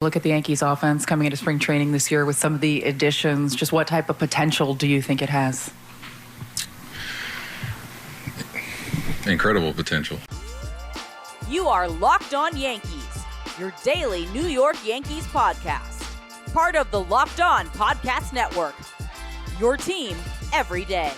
Look at the Yankees offense coming into spring training this year with some of the additions. Just what type of potential do you think it has? Incredible potential. You are Locked On Yankees, your daily New York Yankees podcast. Part of the Locked On Podcast Network, your team every day.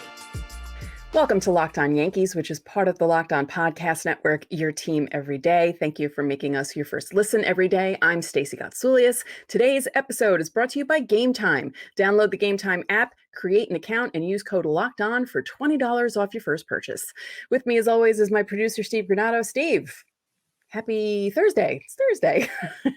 Welcome to Locked On Yankees, which is part of the Locked On Podcast Network, your team every day. Thank you for making us your first listen every day. I'm Stacey Gotsoulias. Today's episode is brought to you by Game Time. Download the Game Time app, create an account, and use code Locked On for $20 off your first purchase. With me, as always, is my producer, Steve Granado. Steve, happy Thursday. It's Thursday.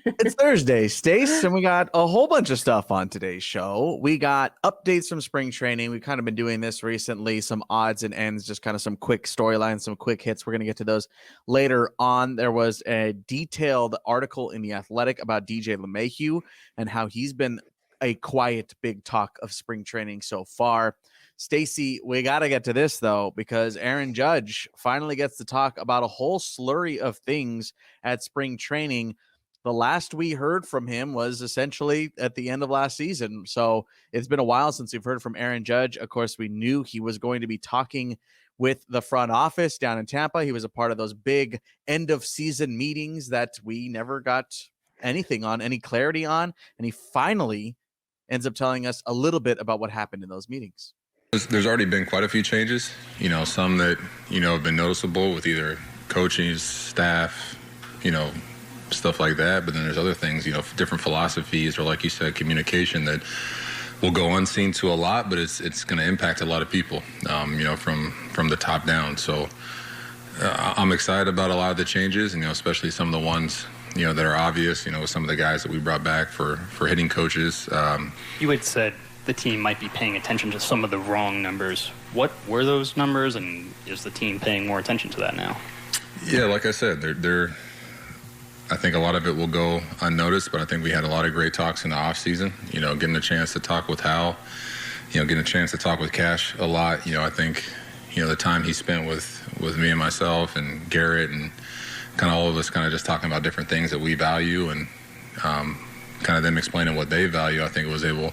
It's Thursday, Stace, and we got a whole bunch of stuff on today's show. We got updates from spring training. We've kind of been doing this recently, some odds and ends, just kind of some quick storylines, some quick hits. We're going to get to those later on. There was a detailed article in The Athletic about DJ LeMahieu and how he's been a quiet big talk of spring training so far. Stacey, we got to get to this, though, because Aaron Judge finally gets to talk about a whole slurry of things at spring training. The last we heard from him was essentially at the end of last season. So it's been a while since we've heard from Aaron Judge. Of course, we knew he was going to be talking with the front office down in Tampa. He was a part of those big end of season meetings that we never got anything on, any clarity on. And he finally ends up telling us a little bit about what happened in those meetings. There's already been quite a few changes, some that, have been noticeable with either coaching, staff, stuff like that. But then there's other things, different philosophies or, like you said, communication that will go unseen to a lot, but it's going to impact a lot of people, from the top down. So I'm excited about a lot of the changes, especially some of the ones, that are obvious, with some of the guys that we brought back for hitting coaches. You had said the team might be paying attention to some of the wrong numbers. What were those numbers, and is the team paying more attention to that now? Yeah, like I said, I think a lot of it will go unnoticed, but I think we had a lot of great talks in the offseason, getting a chance to talk with Hal, getting a chance to talk with Cash a lot. I think, the time he spent with me and myself and Gerrit and kind of all of us kind of just talking about different things that we value and kind of them explaining what they value, I think was able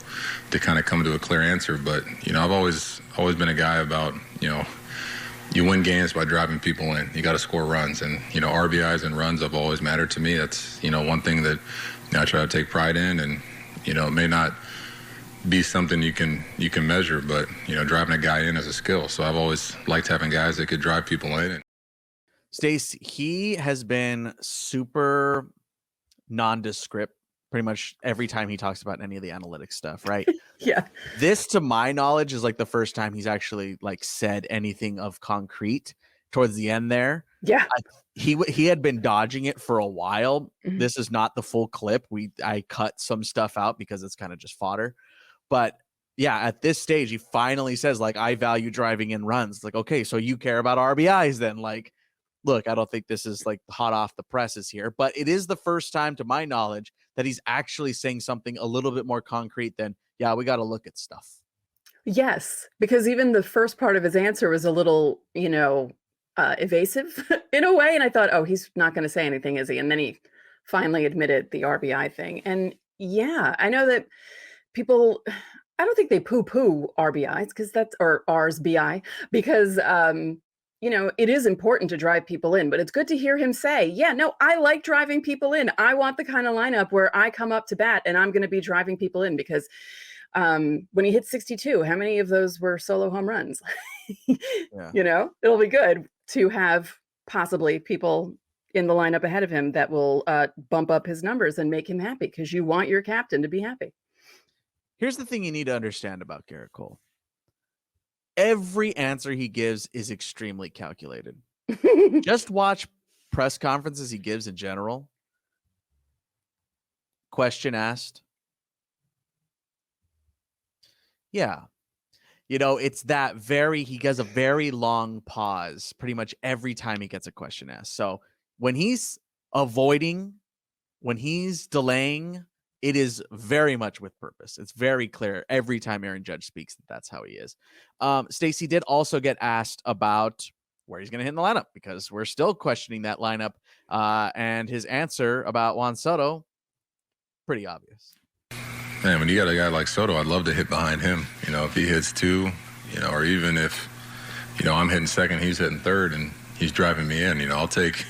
to kind of come to a clear answer. But, I've always been a guy about, you win games by driving people in. You got to score runs. And, RBIs and runs have always mattered to me. That's, one thing that I try to take pride in. And, it may not be something you can measure, but, driving a guy in is a skill. So I've always liked having guys that could drive people in. Stace, he has been super nondescript pretty much every time he talks about any of the analytics stuff, right? Yeah. This, to my knowledge, is like the first time he's actually like said anything of concrete towards the end there. Yeah. He had been dodging it for a while. Mm-hmm. This is not the full clip. I cut some stuff out because it's kind of just fodder. But yeah, at this stage, he finally says, like, I value driving in runs. It's like, okay, so you care about RBIs then. Like, look, I don't think this is like hot off the presses here, but it is the first time, to my knowledge, that he's actually saying something a little bit more concrete than, yeah, we got to look at stuff. Yes, because even the first part of his answer was a little, evasive in a way. And I thought, oh, he's not going to say anything, is he? And then he finally admitted the RBI thing. And yeah, I know that people, I don't think they poo-poo RBIs because or R's BI, because, it is important to drive people in, but it's good to hear him say, yeah, no, I like driving people in. I want the kind of lineup where I come up to bat and I'm going to be driving people in, because when he hit 62, how many of those were solo home runs? Yeah. It'll be good to have possibly people in the lineup ahead of him that will bump up his numbers and make him happy, because you want your captain to be happy. Here's the thing you need to understand about Gerrit Cole. Every answer he gives is extremely calculated. Just watch press conferences he gives in general. Question asked. Yeah. It's that he does a very long pause pretty much every time he gets a question asked. So when he's avoiding, when he's delaying, it is very much with purpose. It's very clear every time Aaron Judge speaks that that's how he is. Stacey did also get asked about where he's going to hit in the lineup, because we're still questioning that lineup. And his answer about Juan Soto, pretty obvious. Man, when you got a guy like Soto, I'd love to hit behind him. If he hits 2, or even if, I'm hitting second, he's hitting third, and he's driving me in. I'll take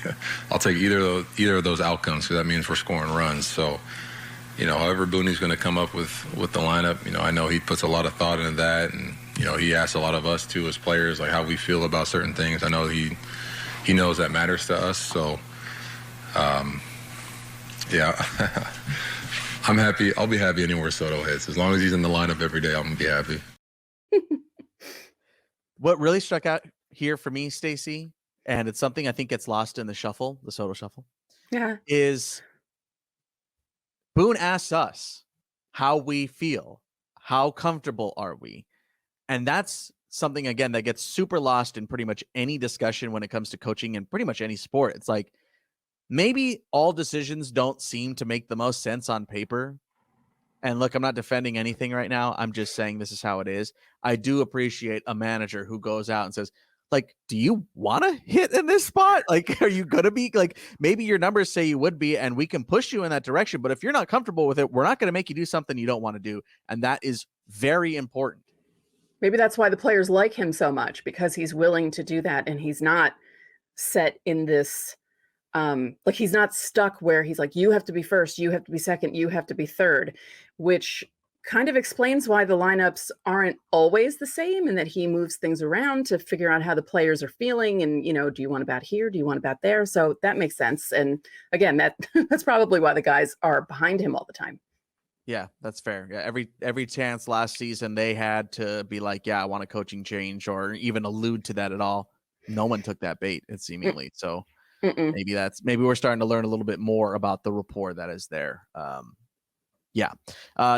either of those outcomes, because that means we're scoring runs. So, however Boone's going to come up with the lineup, I know he puts a lot of thought into that, and he asks a lot of us too as players, like how we feel about certain things. I know he knows that matters to us. So, yeah. I'm happy. I'll be happy anywhere Soto hits. As long as he's in the lineup every day, I'm going to be happy. What really struck out here for me, Stacey, and it's something I think gets lost in the shuffle, the Soto shuffle, is Boone asks us how we feel, how comfortable are we? And that's something, again, that gets super lost in pretty much any discussion when it comes to coaching in pretty much any sport. It's like, maybe all decisions don't seem to make the most sense on paper. And look, I'm not defending anything right now. I'm just saying this is how it is. I do appreciate a manager who goes out and says, like, do you want to hit in this spot? Like, are you going to be like, maybe your numbers say you would be, and we can push you in that direction. But if you're not comfortable with it, we're not going to make you do something you don't want to do. And that is very important. Maybe that's why the players like him so much, because he's willing to do that. And he's not set in this, like he's not stuck where he's like, you have to be first, you have to be second, you have to be third, which kind of explains why the lineups aren't always the same, and that he moves things around to figure out how the players are feeling. And, do you want to bat here? Do you want to bat there? So that makes sense. And again, that's probably why the guys are behind him all the time. Yeah, that's fair. Yeah, every chance last season they had to be like, yeah, I want a coaching change, or even allude to that at all. No one took that bait, it seemingly. So maybe we're starting to learn a little bit more about the rapport that is there.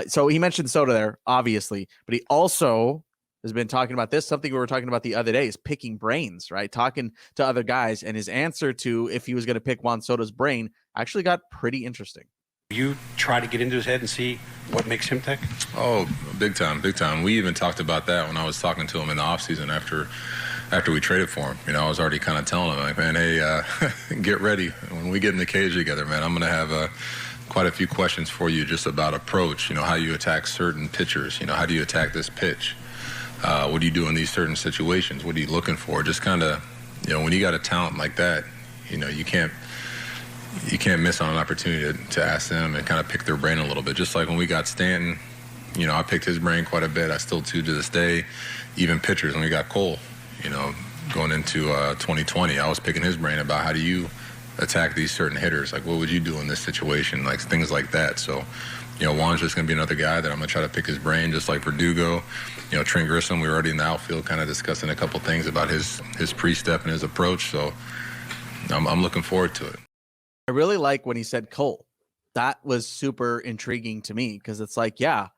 So he mentioned Soto there, obviously, but he also has been talking about this, something we were talking about the other day, is picking brains, right? Talking to other guys, and his answer to if he was going to pick Juan Soto's brain actually got pretty interesting. You try to get into his head and see what makes him tick? Oh, big time. We even talked about that when I was talking to him in the offseason after we traded for him. I was already kind of telling him, like, man, hey, get ready. When we get in the cage together, man, I'm going to have quite a few questions for you just about approach, how you attack certain pitchers, how do you attack this pitch? What do you do in these certain situations? What are you looking for? Just kind of, when you got a talent like that, you can't miss on an opportunity to ask them and kind of pick their brain a little bit. Just like when we got Stanton, I picked his brain quite a bit. I still do to this day. Even pitchers, when we got Cole, going into 2020, I was picking his brain about how do you attack these certain hitters? Like, what would you do in this situation? Like, things like that. So, Juan's just going to be another guy that I'm going to try to pick his brain, just like Verdugo. Trent Grissom, we were already in the outfield kind of discussing a couple things about his pre-step and his approach. So I'm looking forward to it. I really like when he said Cole. That was super intriguing to me, because it's like, yeah,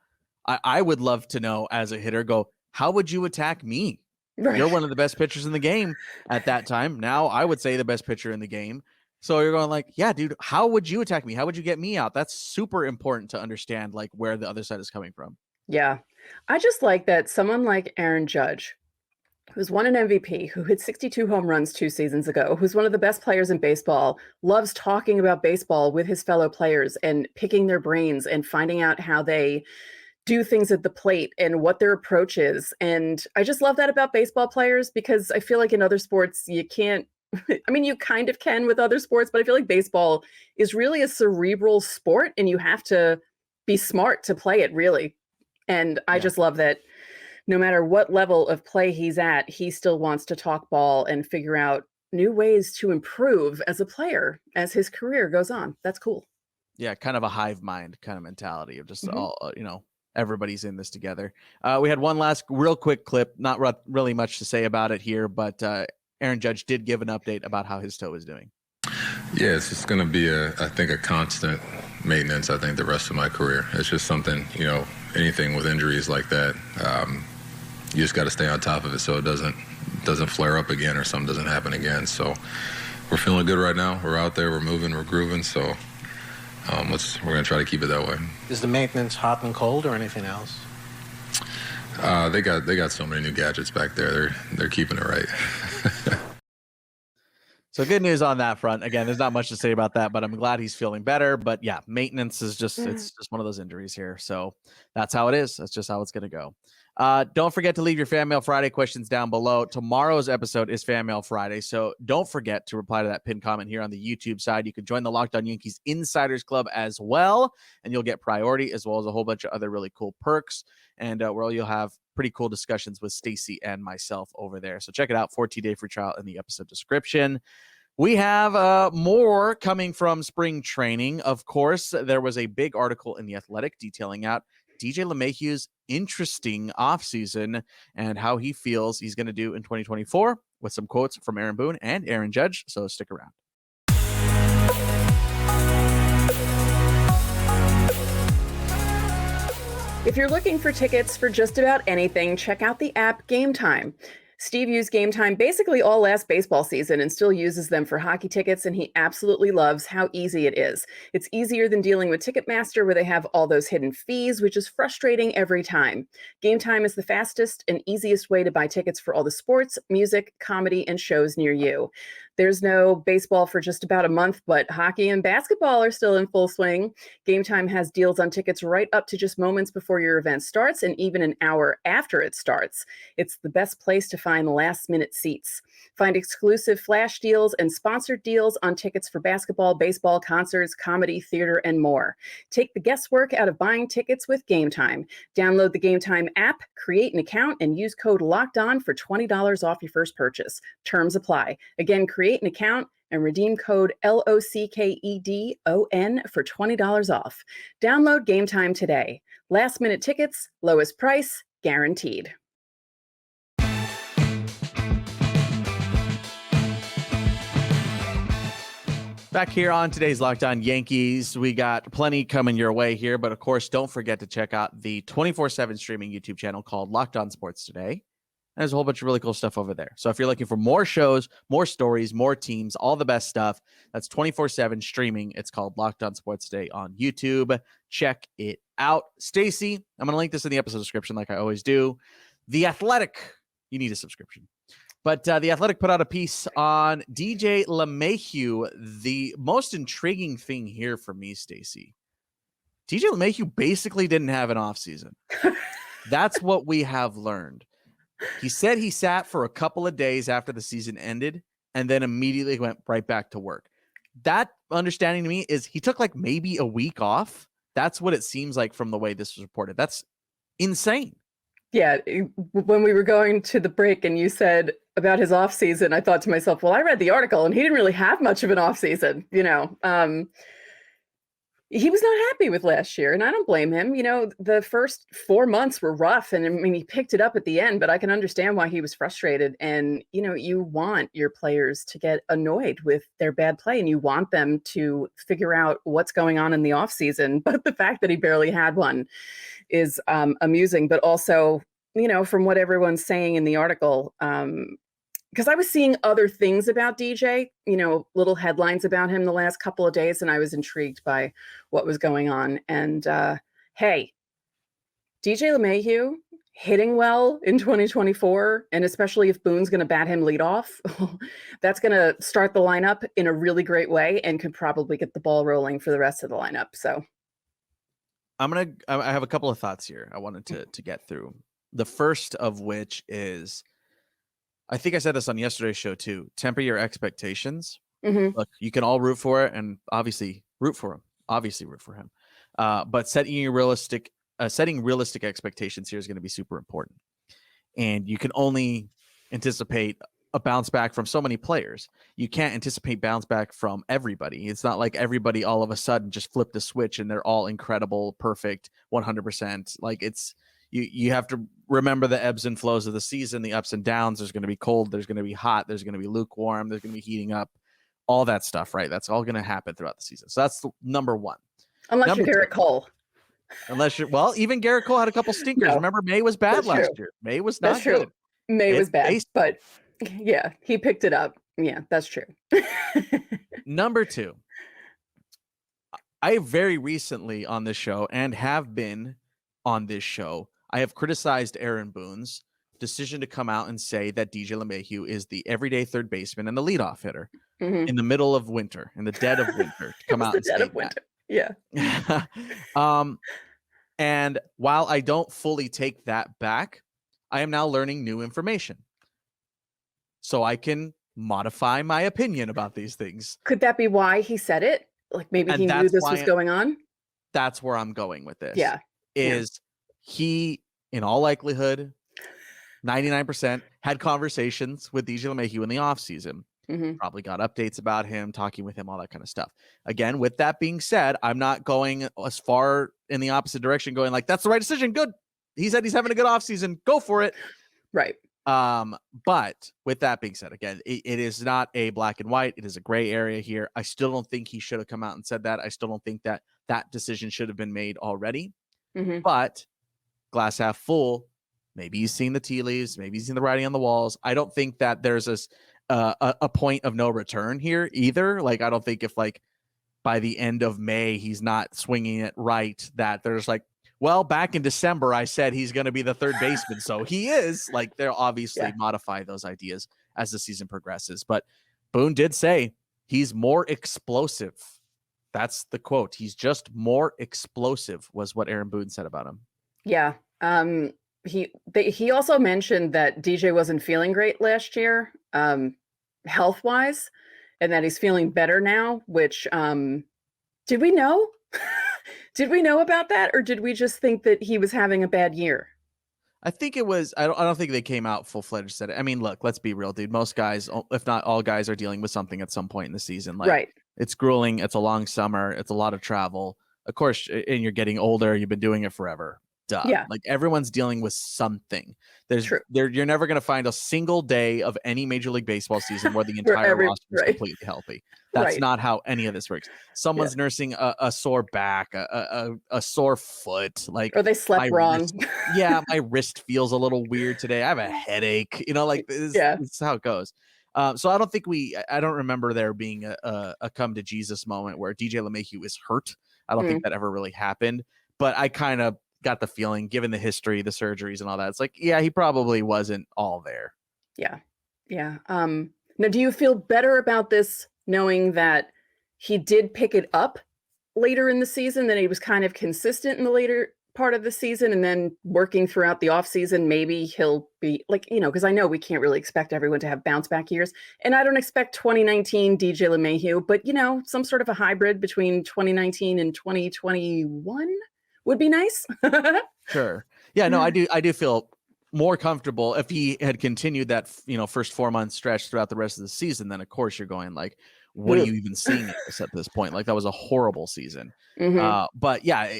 I would love to know as a hitter, how would you attack me? Right. You're one of the best pitchers in the game at that time. Now I would say the best pitcher in the game. So you're going like, yeah, dude, how would you attack me? How would you get me out? That's super important to understand, like, where the other side is coming from. Yeah. I just like that someone like Aaron Judge, who's won an MVP, who hit 62 home runs 2 seasons ago, who's one of the best players in baseball, loves talking about baseball with his fellow players and picking their brains and finding out how they do things at the plate and what their approach is. And I just love that about baseball players, because I feel like in other sports, you can't, I mean, you kind of can with other sports, but I feel like baseball is really a cerebral sport, and you have to be smart to play it, really. And I just love that no matter what level of play he's at, he still wants to talk ball and figure out new ways to improve as a player as his career goes on. That's cool. Yeah, kind of a hive mind kind of mentality of just all, everybody's in this together. We had one last real quick clip, not really much to say about it here, but Aaron Judge did give an update about how his toe is doing. Yeah, it's just going to be I think a constant maintenance, I think, the rest of my career. It's just something, anything with injuries like that, you just got to stay on top of it so it doesn't flare up again or something doesn't happen again. So we're feeling good right now. We're out there, we're moving, we're grooving. So we're going to try to keep it that way. Is the maintenance hot and cold or anything else? They got so many new gadgets back there. They're keeping it right. So good news on that front. Again, there's not much to say about that, but I'm glad he's feeling better. But yeah, maintenance is it's just one of those injuries here. So that's how it is. That's just how it's going to go. Don't forget to leave your Fan Mail Friday questions down below. Tomorrow's episode is Fan Mail Friday. So don't forget to reply to that pinned comment here on the YouTube side. You can join the Locked On Yankees Insiders Club as well, and you'll get priority as well as a whole bunch of other really cool perks. And where you'll have pretty cool discussions with Stacey and myself over there. So check it out. 14-day free trial in the episode description. We have more coming from spring training. Of course, there was a big article in The Athletic detailing out DJ LeMahieu's interesting offseason and how he feels he's going to do in 2024 with some quotes from Aaron Boone and Aaron Judge. So stick around. If you're looking for tickets for just about anything, check out the app Game Time. Steve used Game Time basically all last baseball season and still uses them for hockey tickets, and he absolutely loves how easy it is. It's easier than dealing with Ticketmaster, where they have all those hidden fees, which is frustrating every time. Game Time is the fastest and easiest way to buy tickets for all the sports, music, comedy, and shows near you. There's no baseball for just about a month, but hockey and basketball are still in full swing. Game Time has deals on tickets right up to just moments before your event starts and even an hour after it starts. It's the best place to find last-minute seats. Find exclusive flash deals and sponsored deals on tickets for basketball, baseball, concerts, comedy, theater, and more. Take the guesswork out of buying tickets with Game Time. Download the Game Time app, create an account, and use code LOCKEDON for $20 off your first purchase. Terms apply. Again, create an account and redeem code LOCKEDON for $20 off. Download Game Time today. Last minute tickets, lowest price, guaranteed. Back here on today's Locked On Yankees, we got plenty coming your way here, but of course, don't forget to check out the 24/7 streaming YouTube channel called Locked On Sports Today. There's a whole bunch of really cool stuff over there. So if you're looking for more shows, more stories, more teams, all the best stuff, that's 24/7 streaming. It's called Locked On Sports Today on YouTube. Check it out. Stacey, I'm going to link this in the episode description like I always do. The Athletic, you need a subscription. But The Athletic put out a piece on DJ LeMahieu. The most intriguing thing here for me, Stacey, DJ LeMahieu basically didn't have an offseason. That's what we have learned. He said he sat for a couple of days after the season ended and then immediately went right back to work. That understanding to me is he took like maybe a week off. That's what it seems like from the way this was reported. That's insane. Yeah, when we were going to the break and you said about his off season, I thought to myself, well, I read the article and he didn't really have much of an off season. He was not happy with last year, and I don't blame him. The first 4 months were rough, and I mean, he picked it up at the end, but I can understand why he was frustrated. And, you want your players to get annoyed with their bad play, and you want them to figure out what's going on in the off season. But the fact that he barely had one is amusing, but also, from what everyone's saying in the article, because I was seeing other things about DJ, little headlines about him the last couple of days, and I was intrigued by what was going on. And hey, DJ LeMahieu hitting well in 2024, and especially if Boone's going to bat him leadoff, that's going to start the lineup in a really great way and could probably get the ball rolling for the rest of the lineup. So I have a couple of thoughts here I wanted to get through. The first of which is, I think I said this on yesterday's show too. Temper your expectations. Mm-hmm. Look, you can all root for it, and obviously root for him. But setting realistic expectations here is going to be super important. And you can only anticipate a bounce back from so many players. You can't anticipate bounce back from everybody. It's not like everybody all of a sudden just flipped the switch and they're all incredible, perfect, 100%. Like you have to remember the ebbs and flows of the season, the ups and downs. There's going to be cold. There's going to be hot. There's going to be lukewarm. There's going to be heating up, all that stuff, right? That's all going to happen throughout the season. So that's number one. Unless you're Gerrit Cole. Even Gerrit Cole had a couple stinkers. No, remember, May was bad last year. May was not good. May was bad, but yeah, he picked it up. Yeah, that's true. Number two, I very recently on this show and have been on this show, I have criticized Aaron Boone's decision to come out and say that DJ LeMahieu is the everyday third baseman and the leadoff hitter. in the middle of winter, in the dead of winter, to come out and say that. Yeah. And while I don't fully take that back, I am now learning new information. So I can modify my opinion about these things. Could that be why he said it? Like maybe he knew this was going on? That's where I'm going with this. Yeah. He, in all likelihood, 99% had conversations with DJ LeMahieu in the offseason. Probably got updates about him, talking with him, all that kind of stuff. Again, with that being said, I'm not going as far in the opposite direction, going like, that's the right decision. Good. He said he's having a good offseason. Go for it. Right. But with that being said, again, it is not a black and white. It is a gray area here. I still don't think he should have come out and said that. I still don't think that decision should have been made already. But glass half full, maybe he's seen the tea leaves. Maybe he's seen the writing on the walls. I don't think that there's a point of no return here either. Like, I don't think if like by the end of May, he's not swinging it right, that there's like, well, back in December, I said he's going to be the third baseman. So he is. Like, they'll obviously modify those ideas as the season progresses. But Boone did say he's more explosive. That's the quote. He's just more explosive, was what Aaron Boone said about him. Yeah. He also mentioned that DJ wasn't feeling great last year, health-wise, and that he's feeling better now, which did we know? Did we know about that, or did we just think that he was having a bad year? I think it was. I don't think they came out full-fledged said it. I mean, look, let's be real, dude. Most guys, if not all guys, are dealing with something at some point in the season. Like, right. It's grueling. It's a long summer. It's a lot of travel. Of course, and you're getting older. You've been doing it forever. Duh. Yeah. Like, everyone's dealing with something. You're never going to find a single day of any Major League Baseball season where the entire roster is completely healthy. That's not how any of this works. Someone's nursing a sore back, a sore foot, like, or they slept wrong. My wrist feels a little weird today. I have a headache. Like, this is how it goes. So I don't remember there being a come to Jesus moment where DJ LeMahieu is hurt. I don't think that ever really happened. But I kind of got the feeling, given the history, the surgeries and all that, it's like, he probably wasn't all there. Yeah. Now, do you feel better about this, knowing that he did pick it up later in the season, that he was kind of consistent in the later part of the season, and then working throughout the offseason, maybe he'll be like, because I know we can't really expect everyone to have bounce back years, and I don't expect 2019 DJ LeMahieu, but some sort of a hybrid between 2019 and 2021 would be nice. Sure. Yeah, no, I do feel more comfortable if he had continued that, first 4 month stretch throughout the rest of the season. Then of course you're going like, what are you even seeing at this point? Like, that was a horrible season. But yeah,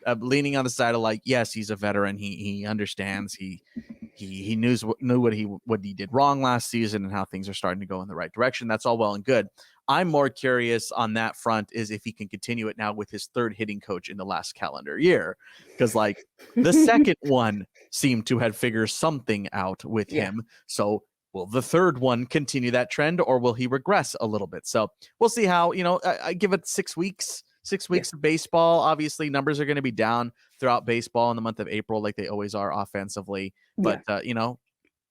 I'm leaning on the side of like, yes, he's a veteran. He understands. He knew what he did wrong last season and how things are starting to go in the right direction. That's all well and good. I'm more curious on that front is if he can continue it now with his third hitting coach in the last calendar year, because like the second one seemed to have figured something out with him. So will the third one continue that trend, or will he regress a little bit? So we'll see how, I give it 6 weeks. 6 weeks of baseball. Obviously, numbers are going to be down throughout baseball in the month of April, like they always are offensively. But,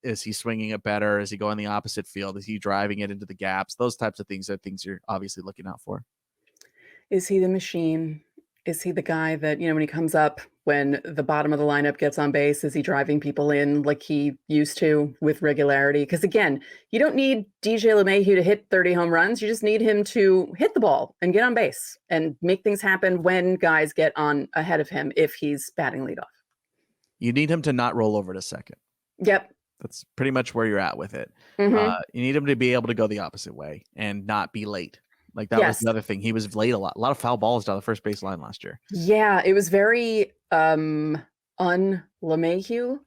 is he swinging it better? Is he going the opposite field? Is he driving it into the gaps? Those types of things are things you're obviously looking out for. Is he the machine? Is he the guy that, when he comes up, when the bottom of the lineup gets on base, is he driving people in like he used to with regularity? Because again, you don't need DJ LeMahieu to hit 30 home runs. You just need him to hit the ball and get on base and make things happen when guys get on ahead of him if he's batting leadoff. You need him to not roll over to second. Yep. That's pretty much where you're at with it. You need him to be able to go the opposite way and not be late. Like, that was the other thing. He was late a lot of foul balls down the first base line last year. Yeah, it was very un-LeMahieu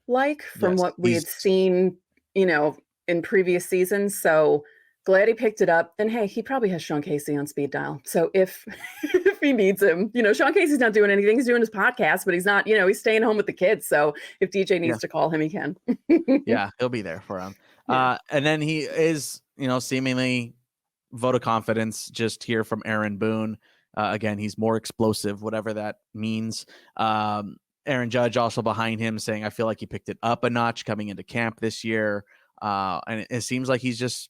like from what we had seen, in previous seasons. So glad he picked it up. And hey, he probably has Sean Casey on speed dial. So if he needs him, Sean Casey's not doing anything. He's doing his podcast, but he's not, he's staying home with the kids. So if DJ needs to call him, he can. Yeah, he'll be there for him. And then he is, seemingly vote of confidence just here from Aaron Boone. Again, he's more explosive, whatever that means. Aaron Judge also behind him saying, I feel like he picked it up a notch coming into camp this year. And it seems like he's just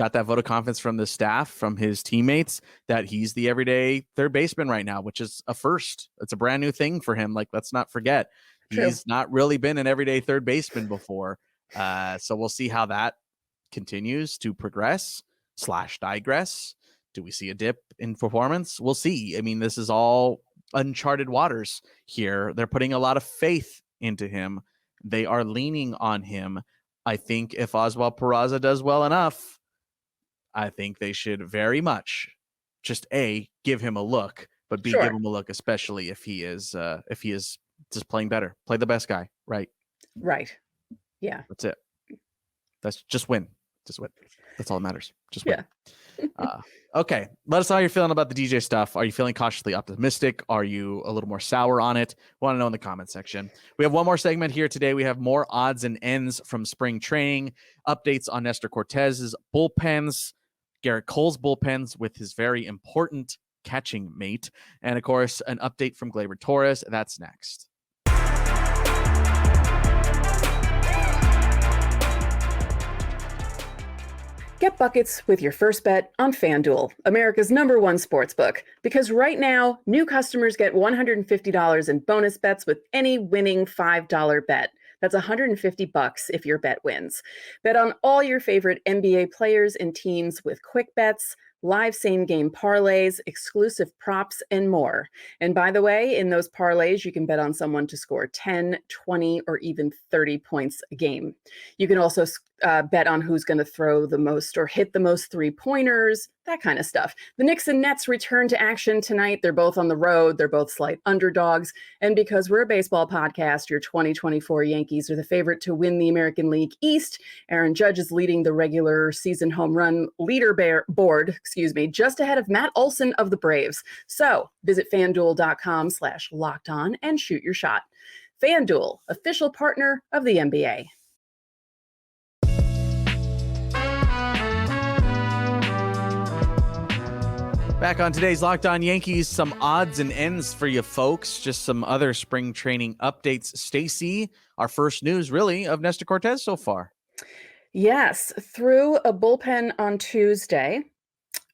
got that vote of confidence from the staff, from his teammates, that he's the everyday third baseman right now, which is a first. It's a brand new thing for him. Like, let's not forget, he's not really been an everyday third baseman before. So we'll see how that continues to progress / digress. Do we see a dip in performance? We'll see. I mean, this is all uncharted waters here. They're putting a lot of faith into him. They are leaning on him. I think if Oswald Peraza does well enough, I think they should very much just give him a look, but B, give him a look, especially if he is just playing better. Play the best guy, right? Right. Yeah. That's it. That's just win. Just win. That's all that matters. Just win. Yeah. Okay. Let us know how you're feeling about the DJ stuff. Are you feeling cautiously optimistic? Are you a little more sour on it? Want to know in the comment section. We have one more segment here today. We have more odds and ends from spring training, updates on Nestor Cortes' bullpens, Gerrit Cole's bullpens with his very important catching mate, and of course, an update from Gleyber Torre. That's next. Get buckets with your first bet on FanDuel, America's #1 sportsbook. Because right now, new customers get $150 in bonus bets with any winning $5 bet. That's $150 if your bet wins. Bet on all your favorite NBA players and teams with quick bets, live same-game parlays, exclusive props, and more. And by the way, in those parlays, you can bet on someone to score 10, 20, or even 30 points a game. You can also bet on who's going to throw the most or hit the most three-pointers, that kind of stuff. The Knicks and Nets return to action tonight. They're both on the road. They're both slight underdogs. And because we're a baseball podcast, your 2024 Yankees are the favorite to win the American League East. Aaron Judge is leading the regular season home run leaderboard, just ahead of Matt Olson of the Braves. So visit FanDuel.com/lockedon and shoot your shot. FanDuel, official partner of the NBA. Back on today's Locked On Yankees, some odds and ends for you folks. Just some other spring training updates. Stacey, our first news really of Nestor Cortes so far. Yes, threw a bullpen on Tuesday,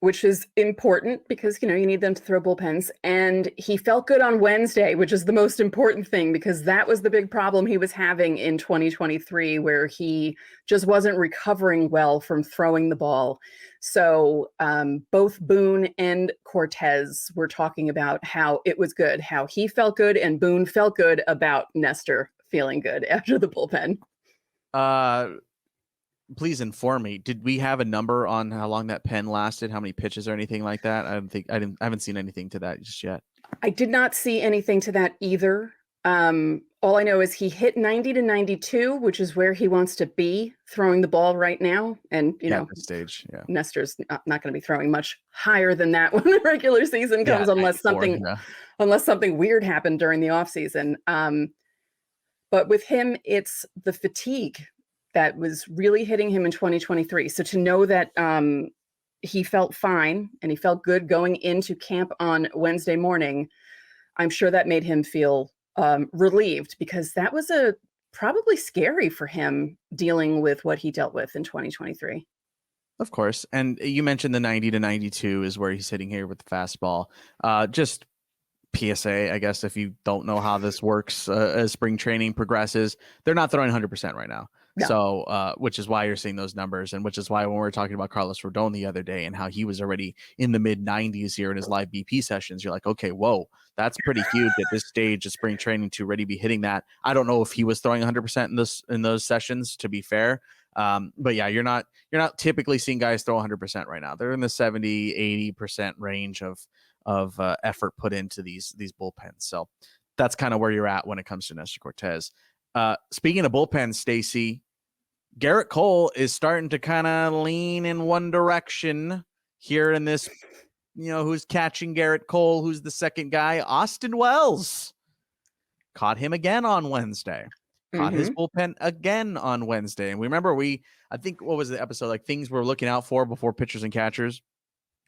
which is important because, you need them to throw bullpens. And he felt good on Wednesday, which is the most important thing because that was the big problem he was having in 2023, where he just wasn't recovering well from throwing the ball. So both Boone and Cortes were talking about how it was good, how he felt good, and Boone felt good about Nestor feeling good after the bullpen. Please inform me. Did we have a number on how long that pen lasted? How many pitches or anything like that? I haven't seen anything to that just yet. I did not see anything to that either. All I know is he hit 90 to 92, which is where he wants to be throwing the ball right now. And, at this stage, Nestor's not going to be throwing much higher than that when the regular season comes, unless something weird happened during the offseason. But with him, it's the fatigue that was really hitting him in 2023. So to know that he felt fine and he felt good going into camp on Wednesday morning, I'm sure that made him feel relieved, because that was probably scary for him dealing with what he dealt with in 2023. Of course. And you mentioned the 90 to 92 is where he's hitting here with the fastball. Just PSA, I guess, if you don't know how this works as spring training progresses, they're not throwing 100% right now. No. So, which is why you're seeing those numbers, and which is why when we were talking about Carlos Rodon the other day and how he was already in the mid 90s here in his live BP sessions, you're like, okay, whoa, that's pretty huge at this stage of spring training to already be hitting that. I don't know if he was throwing 100% in those sessions, to be fair. But yeah, you're not typically seeing guys throw 100% right now. They're in the 70, 80% range of effort put into these bullpens. So that's kind of where you're at when it comes to Nestor Cortes. Speaking of bullpens, Stacey, Gerrit Cole is starting to kind of lean in one direction here in this, who's catching Gerrit Cole, who's the second guy. Austin Wells caught him again on Wednesday. Caught his bullpen again on Wednesday. And we remember I think, what was the episode? Like things we're looking out for before pitchers and catchers.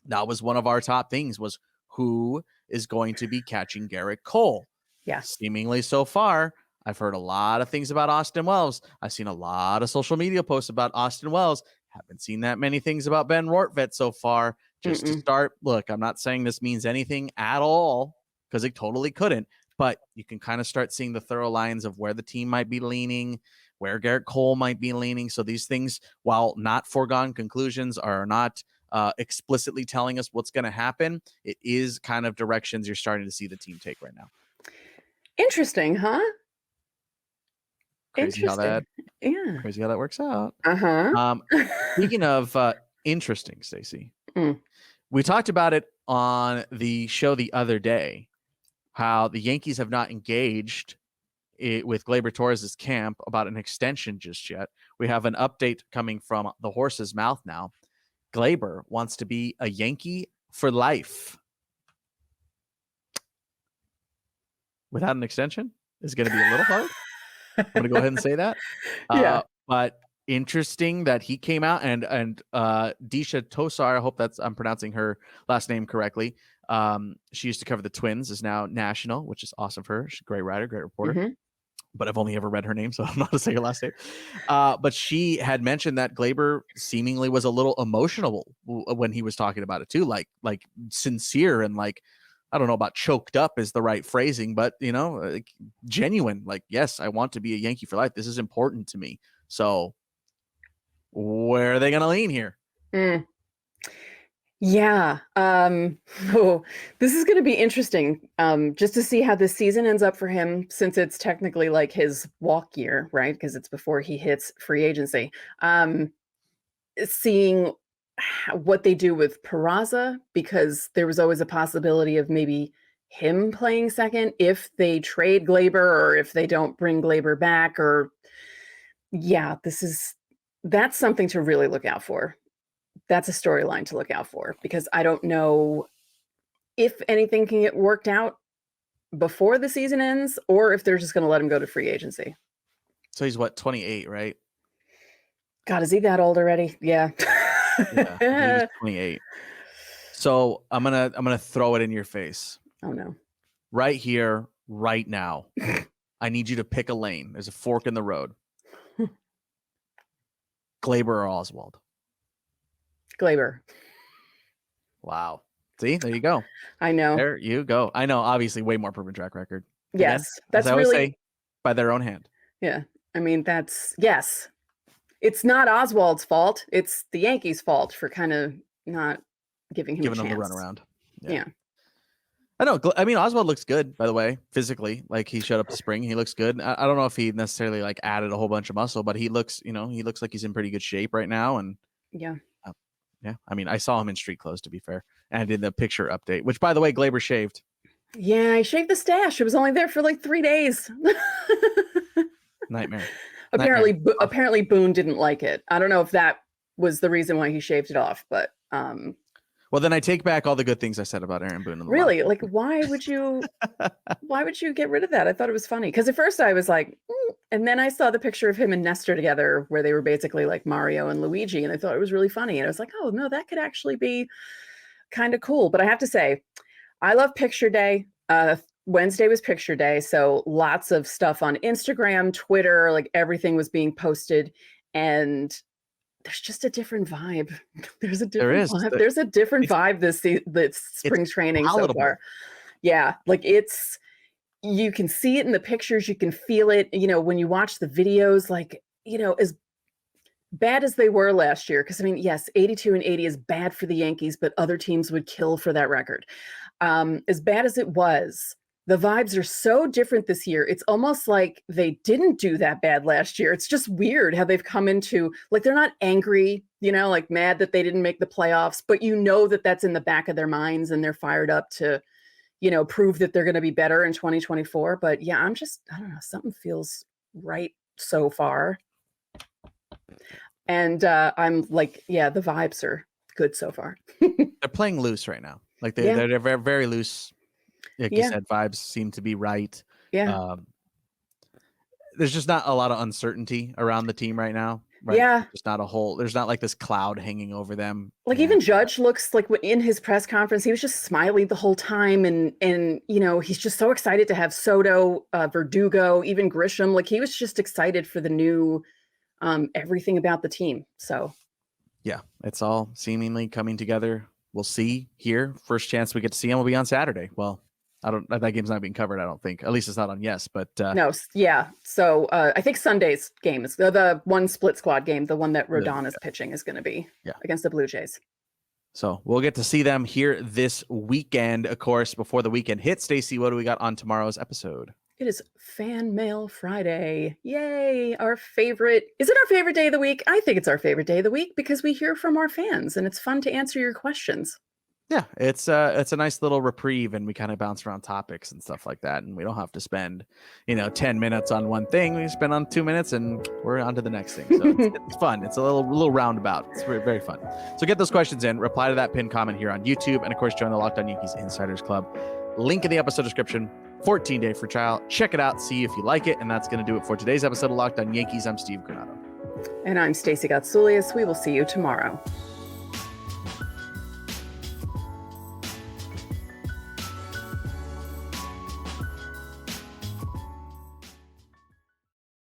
That was one of our top things, was who is going to be catching Gerrit Cole. Yeah. Seemingly so far, I've heard a lot of things about Austin Wells. I've seen a lot of social media posts about Austin Wells. Haven't seen that many things about Ben Rortvedt so far. Just to start, look, I'm not saying this means anything at all because it totally couldn't, but you can kind of start seeing the thorough lines of where the team might be leaning, where Gerrit Cole might be leaning. So these things, while not foregone conclusions, are not explicitly telling us what's going to happen. It is kind of directions you're starting to see the team take right now. Interesting, huh? Crazy how that works out. Speaking of interesting, Stacey, we talked about it on the show the other day, how the Yankees have not engaged with Gleyber Torres' camp about an extension just yet. We have an update coming from the horse's mouth now. Gleyber wants to be a Yankee for life. Without an extension is going to be a little hard. I'm going to go ahead and say that. But interesting that he came out and Disha Tosar, I hope I'm pronouncing her last name correctly. She used to cover the Twins, is now national, which is awesome for her. She's a great writer, great reporter. But I've only ever read her name, so I'm not going to say her last name. But she had mentioned that Gleyber seemingly was a little emotional when he was talking about it too, like sincere and like, I don't know about choked up is the right phrasing, but like genuine. Like, yes, I want to be a Yankee for life. This is important to me. So, where are they going to lean here? Yeah. This is going to be interesting. Just to see how this season ends up for him, since it's technically like his walk year, right? Because it's before he hits free agency. Seeing what they do with Peraza, because there was always a possibility of maybe him playing second if they trade Gleyber or if they don't bring Gleyber back. Or that's something to really look out for. That's a storyline to look out for, because I don't know if anything can get worked out before the season ends or if they're just going to let him go to free agency. So he's 28, right? God, is he that old already? Yeah. Yeah, he's 28. So I'm gonna throw it in your face. Oh no. Right here, right now. I need you to pick a lane. There's a fork in the road. Gleyber or Oswald? Gleyber. Wow. See, there you go. I know. There you go. I know, obviously way more proven track record. Yes. Again, that's as I always really say, by their own hand. Yeah. I mean, yes. It's not Oswald's fault. It's the Yankees' fault for kind of not giving him a chance. The runaround. Yeah. I know. I mean, Oswald looks good, by the way, physically. Like, he showed up this spring. He looks good. I don't know if he necessarily like added a whole bunch of muscle, but he looks like he's in pretty good shape right now. And yeah. I mean, I saw him in street clothes, to be fair, and in the picture update, which, by the way, Gleyber shaved. Yeah, I shaved the stash. It was only there for like 3 days. Nightmare. Apparently Boone didn't like it. I don't know if that was the reason why he shaved it off, but well, then I take back all the good things I said about Aaron Boone. Really? Like, why would you get rid of that? I thought it was funny because at first I was like, and then I saw the picture of him and Nestor together where they were basically like Mario and Luigi, and I thought it was really funny. And I was like, oh no, that could actually be kind of cool. But I have to say, I love picture day. Wednesday was picture day, so lots of stuff on Instagram, Twitter, like everything was being posted, and there's just a different vibe. There's a different vibe. There's a different vibe this spring training so far. Yeah, like you can see it in the pictures, you can feel it, when you watch the videos, like, as bad as they were last year, because I mean, yes, 82 and 80 is bad for the Yankees, but other teams would kill for that record. As bad as it was, the vibes are so different this year. It's almost like they didn't do that bad last year. It's just weird how they've come into, like, they're not angry, like mad that they didn't make the playoffs, but that that's in the back of their minds and they're fired up to, prove that they're going to be better in 2024. But yeah, I don't know, something feels right so far. And I'm like, yeah, the vibes are good so far. They're playing loose right now. Like they're very, very loose. Like you said, vibes seem to be right. Yeah. There's just not a lot of uncertainty around the team right now. Right? Yeah. There's not like this cloud hanging over them. Like even Judge looks like in his press conference, he was just smiling the whole time. And he's just so excited to have Soto, Verdugo, even Grisham. Like he was just excited for the new everything about the team. So Yeah, it's all seemingly coming together. We'll see here. First chance we get to see him will be on Saturday. Well, that game's not being covered, I don't think. At least it's not on Yes, but no, yeah. So I think Sunday's game is the one split squad game. The one that Rodon is pitching is going to be against the Blue Jays. So we'll get to see them here this weekend. Of course, before the weekend hits, Stacey, what do we got on tomorrow's episode? It is Fan Mail Friday. Yay. Our favorite. Is it our favorite day of the week? I think it's our favorite day of the week because we hear from our fans and it's fun to answer your questions. Yeah, it's a nice little reprieve, and we kind of bounce around topics and stuff like that. And we don't have to spend, 10 minutes on one thing. We spend on 2 minutes and we're on to the next thing. So it's fun. It's a little roundabout. It's very, very fun. So get those questions in, reply to that pinned comment here on YouTube, and of course, join the Locked On Yankees Insiders Club. Link in the episode description. 14-day free trial. Check it out. See if you like it. And that's going to do it for today's episode of Locked On Yankees. I'm Steve Granado. And I'm Stacey Gatsoulias. We will see you tomorrow.